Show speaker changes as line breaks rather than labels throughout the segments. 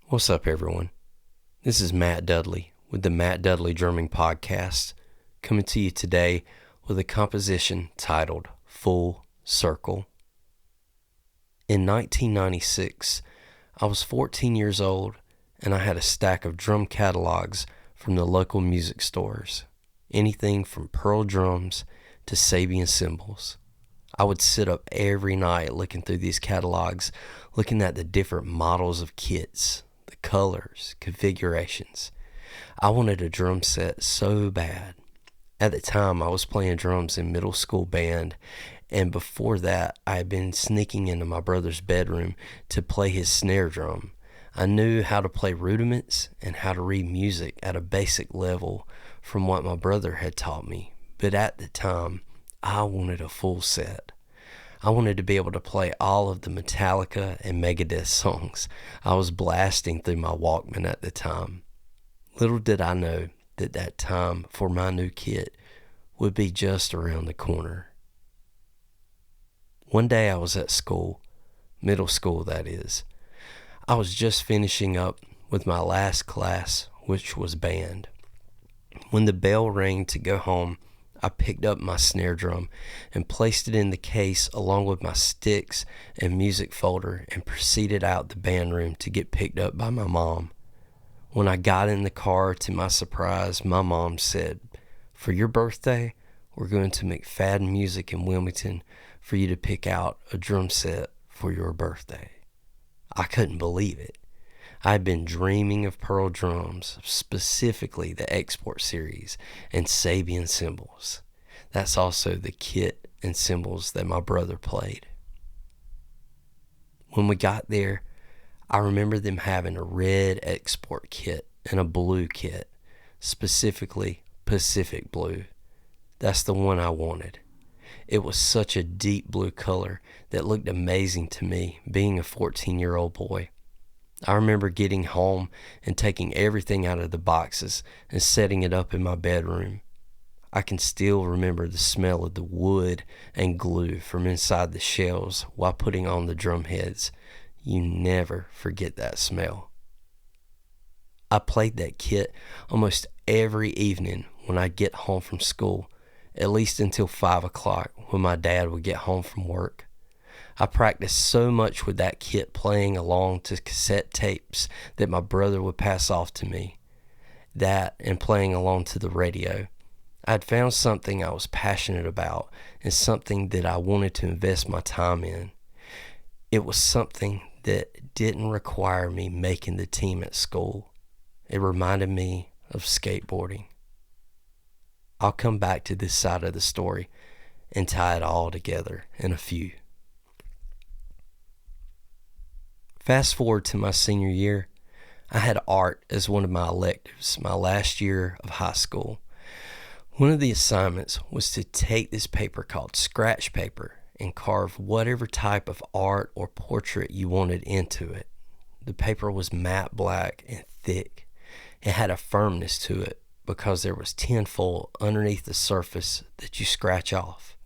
What's up, everyone? This is Matt Dudley with the Matt Dudley Drumming Podcast, coming to you today with a composition titled Full Circle. In 1996, I was 14 years old and I had a stack of drum catalogs from the local music stores, anything from Pearl drums to Sabian Cymbals. I would sit up every night looking through these catalogs, looking at the different models of kits, the colors, configurations. I wanted a drum set so bad. At the time, I was playing drums in middle school band, and before that, I had been sneaking into my brother's bedroom to play his snare drum. I knew how to play rudiments and how to read music at a basic level from what my brother had taught me, but at the time, I wanted a full set. I wanted to be able to play all of the Metallica and Megadeth songs I was blasting through my Walkman at the time. Little did I know that that time for my new kit would be just around the corner. One day I was at school, middle school that is. I was just finishing up with my last class, which was band. When the bell rang to go home, I picked up my snare drum and placed it in the case along with my sticks and music folder and proceeded out the band room to get picked up by my mom. When I got in the car, to my surprise, my mom said, "For your birthday, we're going to McFadden Music in Wilmington for you to pick out a drum set for your birthday." I couldn't believe it. I had been dreaming of Pearl drums, specifically the Export series and Sabian Cymbals. That's also the kit and cymbals that my brother played. When we got there, I remember them having a red Export kit and a blue kit, specifically Pacific Blue. That's the one I wanted. It was such a deep blue color that looked amazing to me, being a 14-year-old boy. I remember getting home and taking everything out of the boxes and setting it up in my bedroom. I can still remember the smell of the wood and glue from inside the shells while putting on the drum heads. You never forget that smell. I played that kit almost every evening when I'd get home from school, at least until 5 o'clock when my dad would get home from work. I practiced so much with that kit playing along to cassette tapes that my brother would pass off to me. That and playing along to the radio. I had found something I was passionate about and something that I wanted to invest my time in. It was something that didn't require me making the team at school. It reminded me of skateboarding. I'll come back to this side of the story and tie it all together in a few. Fast forward to my senior year, I had art as one of my electives my last year of high school. One of the assignments was to take this paper called scratch paper and carve whatever type of art or portrait you wanted into it. The paper was matte black and thick. It had a firmness to it because there was tinfoil underneath the surface that you scratch off.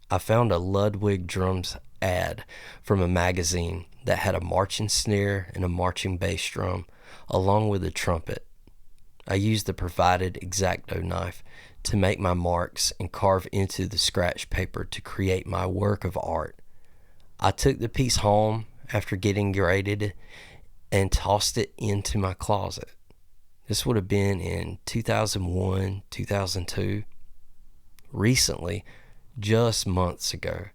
I found a Ludwig drums ad from a magazine that had a marching snare and a marching bass drum, along with a trumpet. I used the provided X-Acto knife to make my marks and carve into the scratch paper to create my work of art. I took the piece home after getting graded and tossed it into my closet. This would have been in 2001, 2002. Recently, just months ago,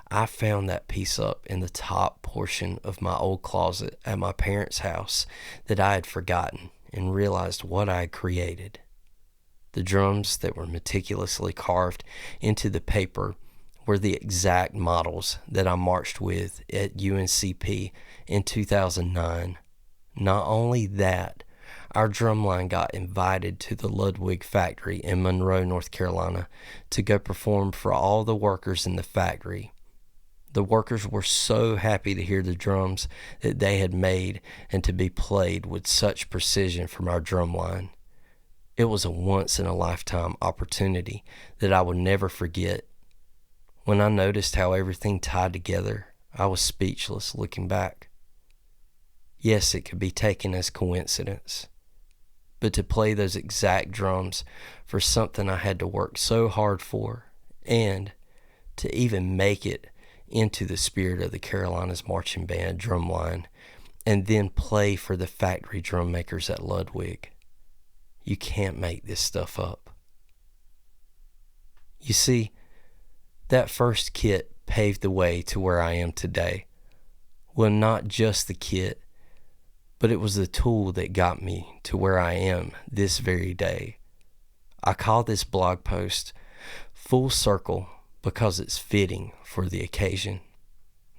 I found that piece up in the top portion of my old closet at my parents' house that I had forgotten and realized what I had created. The drums that were meticulously carved into the paper were the exact models that I marched with at UNCP in 2009. Not only that, our drumline got invited to the Ludwig factory in Monroe, North Carolina, to go perform for all the workers in the factory. The workers were so happy to hear the drums that they had made and to be played with such precision from our drumline. It was a once-in-a-lifetime opportunity that I would never forget. When I noticed how everything tied together, I was speechless looking back. Yes, it could be taken as coincidence. But to play those exact drums for something I had to work so hard for, and to even make it into the Spirit of the Carolinas Marching Band drum line, and then play for the factory drum makers at Ludwig. You can't make this stuff up. You see, that first kit paved the way to where I am today. Well, not just the kit, but it was the tool that got me to where I am this very day. I call this blog post Full Circle because it's fitting for the occasion.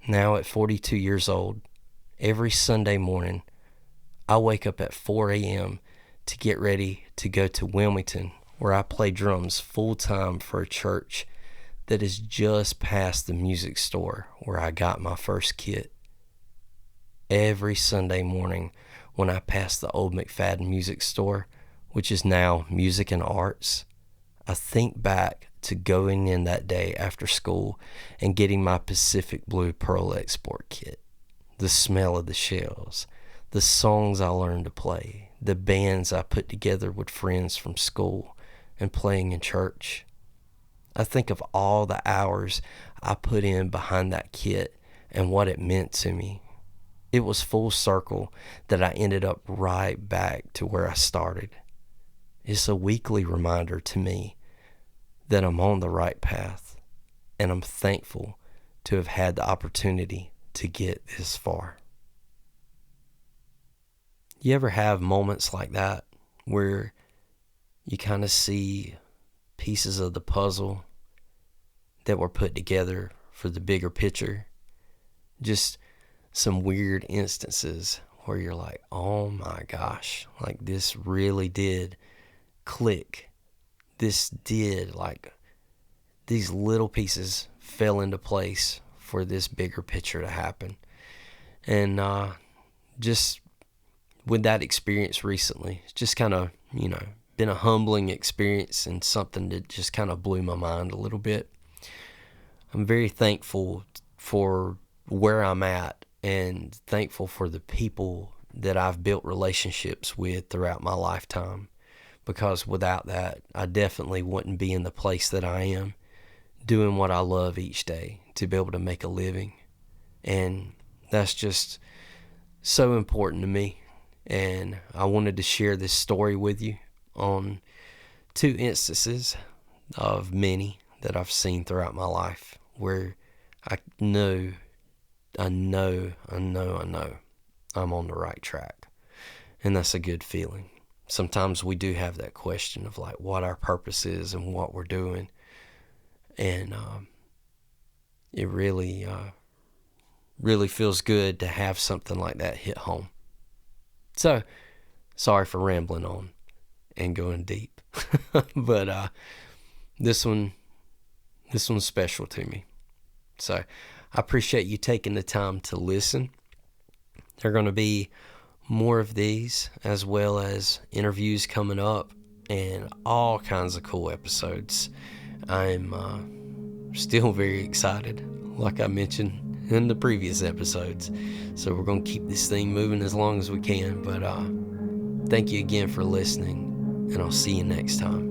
Now at 42 years old, every Sunday morning, I wake up at 4 a.m. to get ready to go to Wilmington, where I play drums full-time for a church that is just past the music store where I got my first kit. Every Sunday morning when I pass the old McFadden music store, which is now Music and Arts, I think back to going in that day after school and getting my Pacific Blue Pearl Export kit. The smell of the shells, the songs I learned to play, the bands I put together with friends from school and playing in church. I think of all the hours I put in behind that kit and what it meant to me. It was full circle that I ended up right back to where I started. It's a weekly reminder to me that I'm on the right path, and I'm thankful to have had the opportunity to get this far. You ever have moments like that where you kind of see pieces of the puzzle that were put together for the bigger picture? Just some weird instances where you're like, oh my gosh, like this really did click. This did, like, these little pieces fell into place for this bigger picture to happen. And just with that experience recently, it's just kind of, been a humbling experience and something that just kind of blew my mind a little bit. I'm very thankful for where I'm at and thankful for the people that I've built relationships with throughout my lifetime, because without that, I definitely wouldn't be in the place that I am, doing what I love each day to be able to make a living. And that's just so important to me. And I wanted to share this story with you on 2 instances of many that I've seen throughout my life where I know I'm on the right track. And that's a good feeling. Sometimes we do have that question of like what our purpose is and what we're doing. And it really feels good to have something like that hit home. So, sorry for rambling on and going deep. But this one's special to me. So, I appreciate you taking the time to listen. There are going to be more of these, as well as interviews coming up and all kinds of cool episodes. I'm still very excited, like I mentioned in the previous episodes. So we're going to keep this thing moving as long as we can. But thank you again for listening, and I'll see you next time.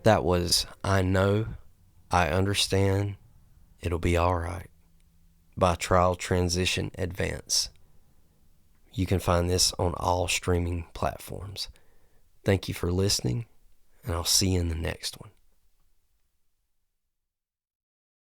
That was I Know, I Understand, It'll Be Alright by Trial Transition Advance. You can find this on all streaming platforms. Thank you for listening, and I'll see you in the next one.